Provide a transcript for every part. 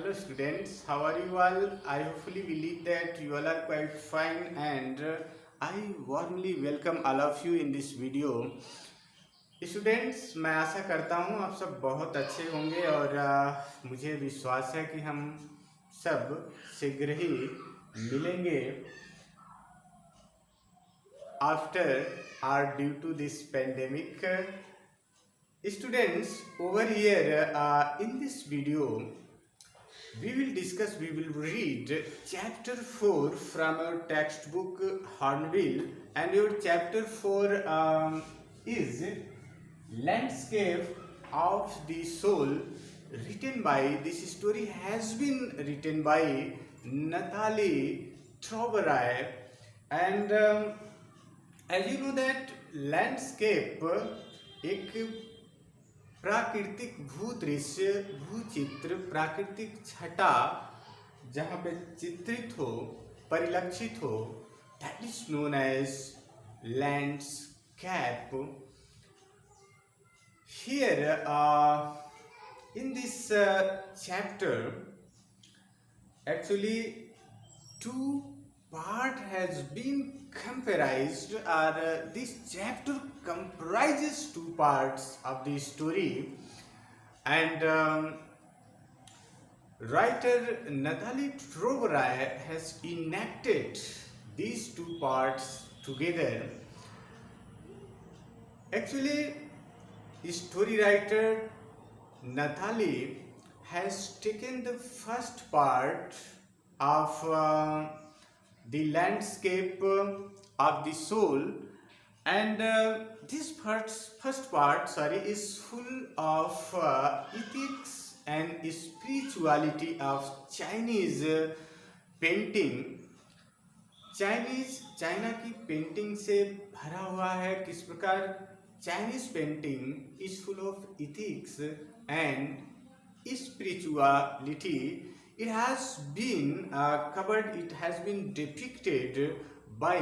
Hello students, how are you all? I hopefully believe that you all are quite fine and I warmly welcome all of you in this video. Students, मैं आशा करता हूँ आप सब बहुत अच्छे होंगे और मुझे विश्वास है कि हम सब शीघ्र ही मिलेंगे after or due to this pandemic. Students, over here in this video we will read chapter 4 from our textbook Hornbill, and your chapter 4 is Landscape of the Soul, written by, this story has been written by Nathalie Troberay. And as you know that landscape एक प्राकृतिक भूदृश्य, भूचित्र, प्राकृतिक छटा जहाँ पे चित्रित हो, परिलक्षित हो, that is known as landscape. Here in this chapter, actually two part has been comprised, or this chapter comprises two parts of the story, and writer Nathalie Troberay has enacted these two parts together. Actually, story writer Nathalie has taken the first part of the landscape of the soul, and this first part is full of ethics and spirituality of Chinese painting. China की painting से भरा हुआ है. किस प्रकार Chinese painting is full of ethics and spirituality. It has been covered, it has been depicted by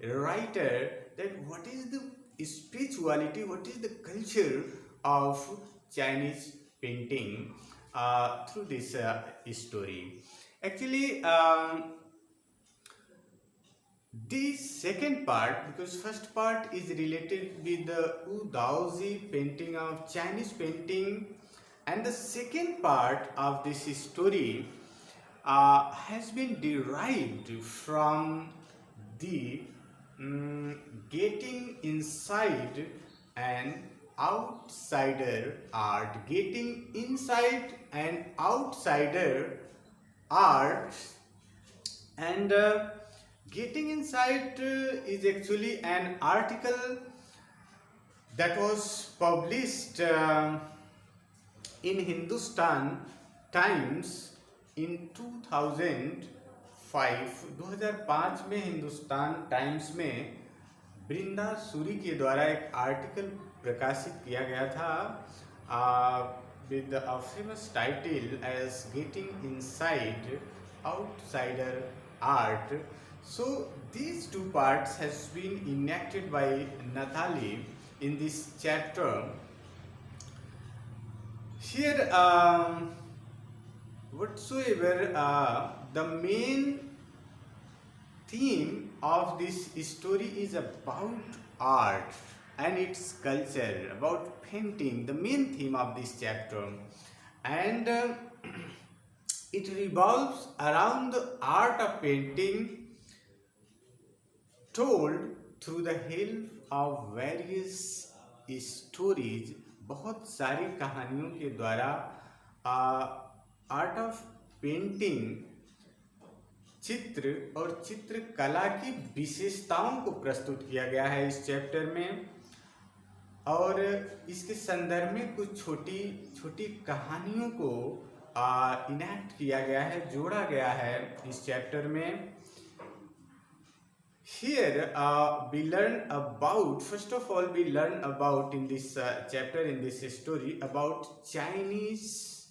writer that what is the spirituality, what is the culture of Chinese painting through this story. Actually, the second part, because first part is related with the Wu Daozi painting of Chinese painting, and the second part of this story has been derived from the getting inside and outsider art. Getting inside and outsider art, and getting inside is actually an article that was published in Hindustan Times in 2005. 2005 में Hindustan times में बृंदा सूरी के द्वारा एक article प्रकाशित किया गया था with a famous title as Getting Inside Outsider Art. So these two parts has been enacted by Nathalie in this chapter. Here whatsoever the main theme of this story is about art and its culture, about painting, the main theme of this chapter, and it revolves around the art of painting told through the help of various stories. बहुत सारी कहानियों के द्वारा art of painting, चित्र और चित्रकला की विशेषताओं को प्रस्तुत किया गया है इस चैप्टर में, और इसके संदर्भ में कुछ छोटी छोटी कहानियों को इनैक्ट किया गया है, जोड़ा गया है इस चैप्टर में. Here we learn about, first of all we learn about in this chapter, in this story, about Chinese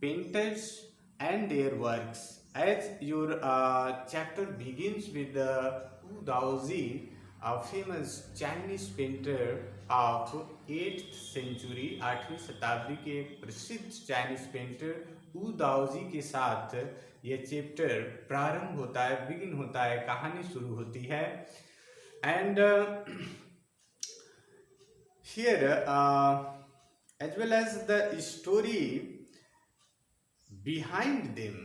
painters and their works. As your chapter begins with Wu Daozi, a famous Chinese painter of 8th century 8वीं शताब्दी के एक प्रसिद्ध Chinese painter Wu Daozi के साथ यह chapter प्रारंभ होता है, बिगिन होता है, कहानी शुरू होती है। And here as well as the story behind them.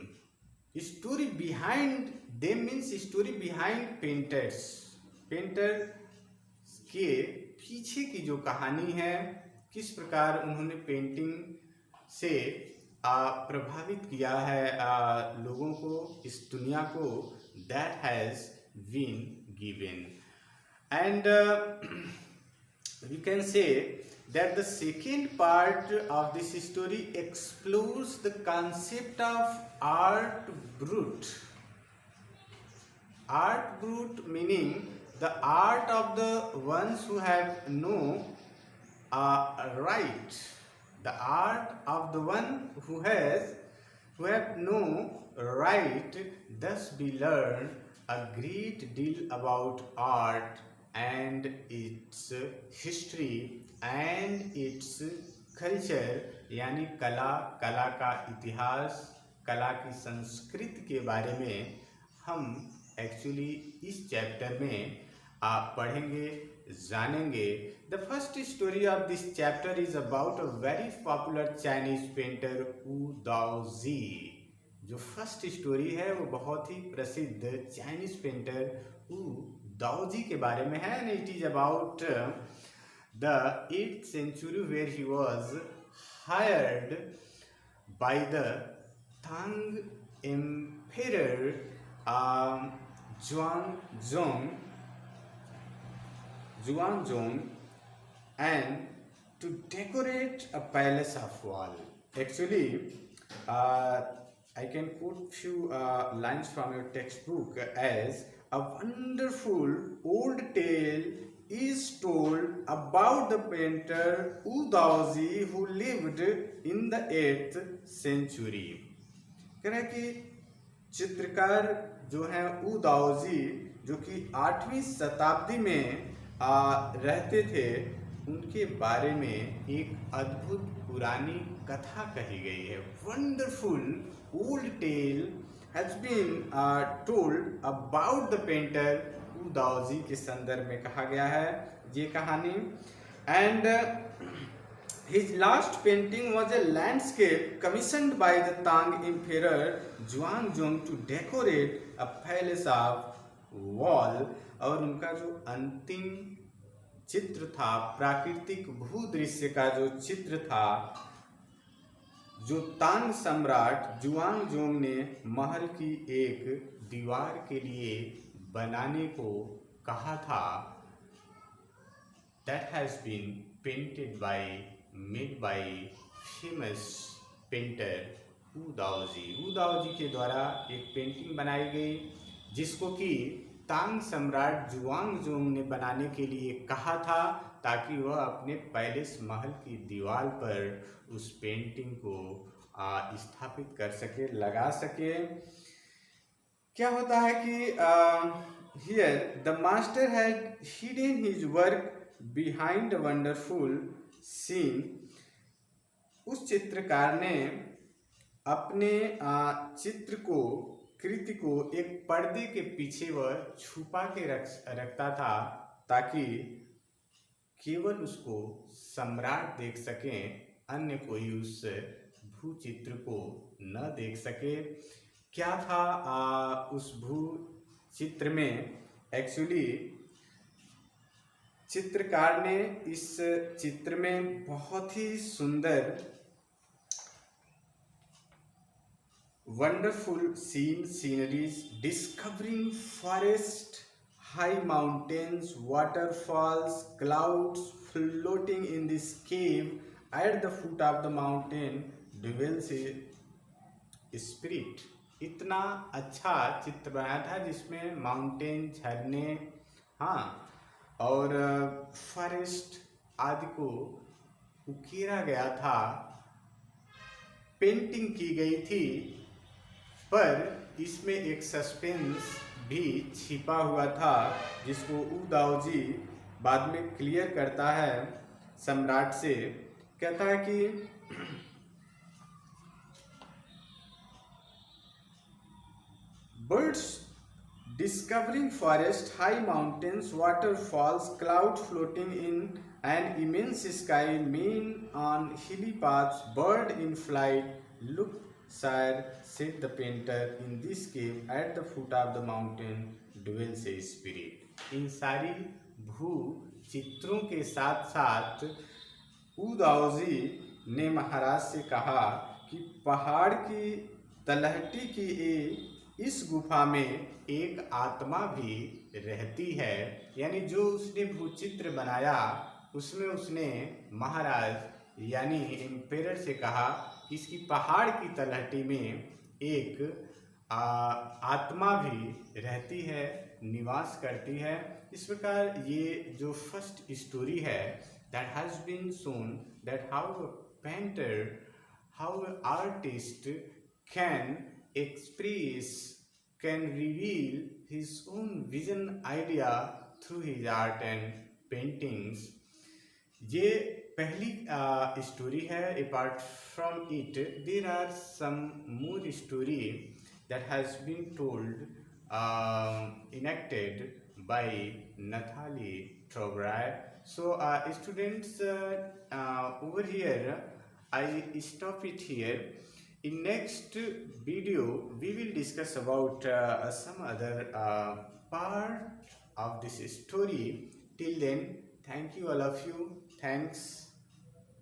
Story behind them means story behind painters. Painter के पीछे की जो कहानी है, किस प्रकार उन्होंने पेंटिंग से प्रभावित किया है लोगों को, इस दुनिया को, that has been given. And we can say that the second part of this story explores the concept of art brut. Art brut meaning the art of the ones who have no right. The art of the one who have no right. Thus we learn a great deal about art and its history and its culture, यानी कला, कला का इतिहास, कला की संस्कृति के बारे में हम एक्चुअली इस चैप्टर में आप पढ़ेंगे, जानेंगे। The first story of this chapter is about a very popular Chinese painter Wu Daozi. जो फर्स्ट स्टोरी है वो बहुत ही प्रसिद्ध चाइनीज पेंटर वू दाओजी के बारे में है। And it is about the 8th century where he was hired by the Tang Emperor Xuanzong and to decorate a palace of wall. Actually, I can quote few lines from your textbook as a wonderful old tale is told about the painter Wu Daozi who lived in the 8th century. कह रहे कि चित्रकार जो हैं वू Daozi, जो कि 8वीं शताब्दी में रहते थे, उनके बारे में एक अद्भुत पुरानी कथा कही गई है। Wonderful old tale has been told about the painter Wu Daozi के संदर्भ में कहा गया है ये कहानी। And his last painting was a landscape commissioned by the Tang emperor Xuanzong to decorate a palace of wall. और उनका जो अंतिम चित्र था, प्राकृतिक भूदृश्य का जो चित्र था, जो तांग सम्राट जुआनजोंग ने महल की एक दीवार के लिए बनाने को कहा था, that has been painted by made by famous painter Wu दाओजी। Wu Daozi के द्वारा एक पेंटिंग बनाई गई जिसको कि तांग सम्राट जुआनजोंग ने बनाने के लिए कहा था, ताकि वह अपने पैलेस महल की दीवार पर उस पेंटिंग को स्थापित कर सके, लगा सके। क्या होता है कि here the master had hidden his work behind a wonderful scene. उस चित्रकार ने अपने चित्र को, कृति को एक पर्दे के पीछे वह छुपा के रखता था, ताकि केवल उसको सम्राट देख सकें, अन्य कोई उस भू चित्र को न देख सके। क्या था उस भू चित्र में? एक्चुअली चित्रकार ने इस चित्र में बहुत ही सुंदर wonderful sceneries, discovering forest, high mountains, waterfalls, clouds floating in this cave at the foot of the mountain dwells spirit. इतना अच्छा चित्र बनाया था जिसमें माउंटेन, झरने, हाँ, और फॉरेस्ट आदि को उकेरा गया था, पेंटिंग की गई थी, पर इसमें एक सस्पेंस भी छिपा हुआ था जिसको वू दाओजी बाद में क्लियर करता है। सम्राट से, कहता है कि birds discovering forest, high mountains, waterfalls, clouds floating in an immense sky, men on hilly paths, bird in flight. Look, sire, said the painter, in this cave at the foot of the mountain dwells a spirit. इन सारी भू चित्रों के साथ साथ उदाओजी ने महाराज से कहा कि पहाड़ की तलहटी की इस गुफा में एक आत्मा भी रहती है। यानी जो उसने भूचित्र बनाया उसमें उसने महाराज यानी एम्पेरर से कहा कि इसकी पहाड़ की तलहटी में एक आत्मा भी रहती है, निवास करती है। इस प्रकार ये जो फर्स्ट स्टोरी है, that has been shown that how a painter, how an artist can express, can reveal his own vision idea through his art and paintings. ये पहली स्टोरी है। Apart from it there are some more story that has been told, enacted by Nathalie Trobrier. So students, over here I stop it here. In next video we will discuss about some other part of this story. Till then, thank you all of you. Thanks.